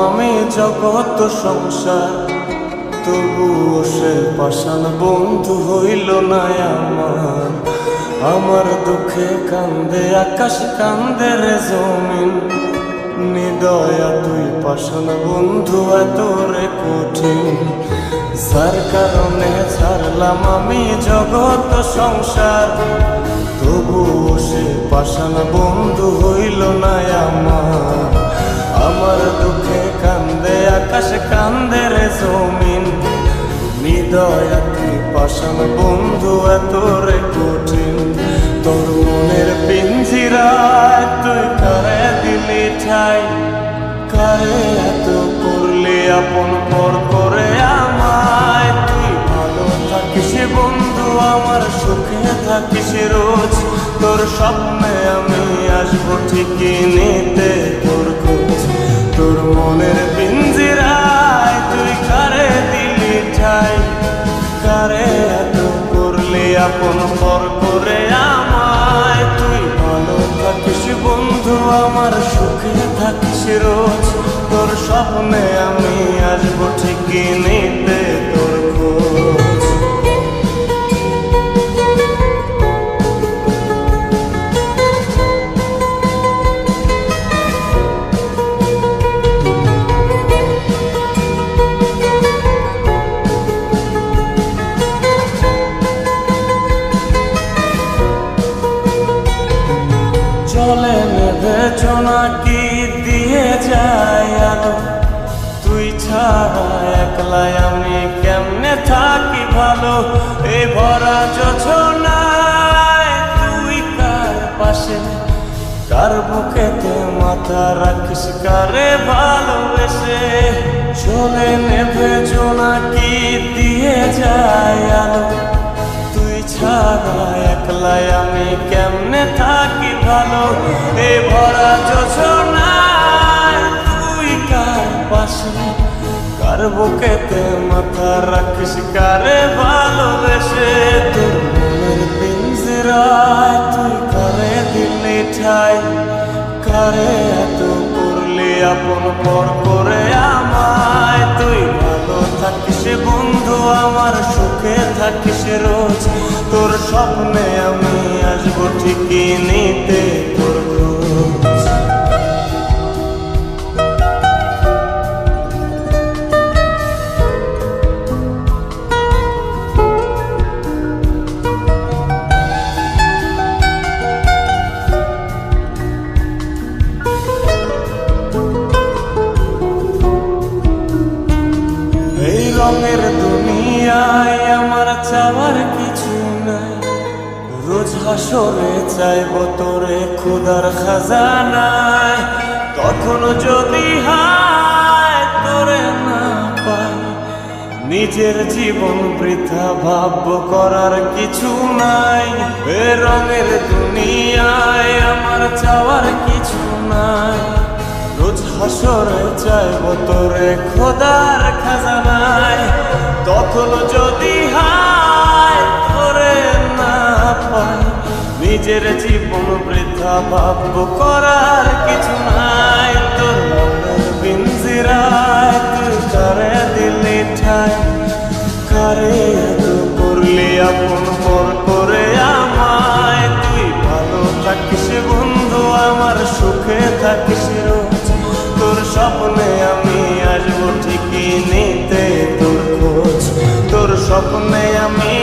আমি জগৎ সংসার, তবুও সে পাষাণ বন্ধু হইল না আমার। আমার দুঃখে কান্দে আকাশ, কান্দে রে জমিন, নিদয়া তুই পাষাণ বন্ধু এত রে কঠিন। যার কারণে ছাড়লাম আমি জগৎ সংসার, তবুও সে পাষাণ বন্ধু হইল না আমার। আমার দুঃখে কান্দে আকাশ, কান্দে রে জমিন, নিদয়া তুই পাষাণ বন্ধু এত রে কঠিন। তোর মনের পিঞ্জিরায় তুই কারে দিলি ঠাই, কারে এত করলি আপন পর করে আমায়। তুই ভালো থাকিস বন্ধু আমার, সুখে থাকিস রোজ, তোর স্বপ্নে আমি আসবো ঠিকই নিতে তোর খোঁজ। তোর মনের পিঞ্জিরায় তুই কারে দিলি ঠাই, কারে এত করলি আপন পর করে আমায়। তুই ভালো থাকিস বন্ধু আমার, সুখে থাকিস রোজ, তোর স্বপ্নে আমি আসবো ঠিকই নিতে তোর খোঁজ। চলে নেবে জোনাকি দিয়ে যায় আলো, তুই ছাড়া একলাই আমি কেমনে থাকি ভালো। এই ভরা যোছনায় তুই কার পাশে, কার বুকেতে মাথা রাখিস, কারে ভালোবেসে। চলে নেবে জোনাকি দিয়ে যায় আলো, তুই ছাড়া একলাই আমি কেমনে থাকি ভালো। এ ভরা যোছনায় তুই কার পাশে, কার বুকেতে মাথা রাখিস, কারে ভালোবেসে। তোর মনের পিঞ্জিরায় তুই কারে দিলি ঠাই, কারে এত করলি আপন পর করে আমায়। তুই ভালো থাকিস বন্ধু আমার, সুখে থাকিস রোজ, তোর স্বপ্নে আমি আসবো ঠিকই নিতে তোর খোঁজ। এই রঙের দুনিয়ায় আমার চাওয়ার কিছু নাই, রোজ হাসরে চাইব তোরে খোদার খাজানায়। তখন যদি হায় তোরে না পাই, নিজের জীবন বৃথা ভাবব করার কিছু নাই। এ রঙের দুনিয়ায় আমার চাওয়ার কিছু নাই, রোজ হাসরে চাইব তোরে খোদার খাজানায়। তখন যদি হায় তোরে না পাই, নিজের জীবন বৃথা ভাবব করার কিছু নাই। তোর মনের পিঞ্জিরায় তুই কারে দিলি ঠাই, কারে এত করলি আপন পর করে আমায়। তুই ভালো থাকিস বন্ধু আমার, সুখে থাকিস রোজ, তোর স্বপ্নে আমি আসবো ঠিকই নিতে তোর খোঁজ। তোর স্বপ্নে আমি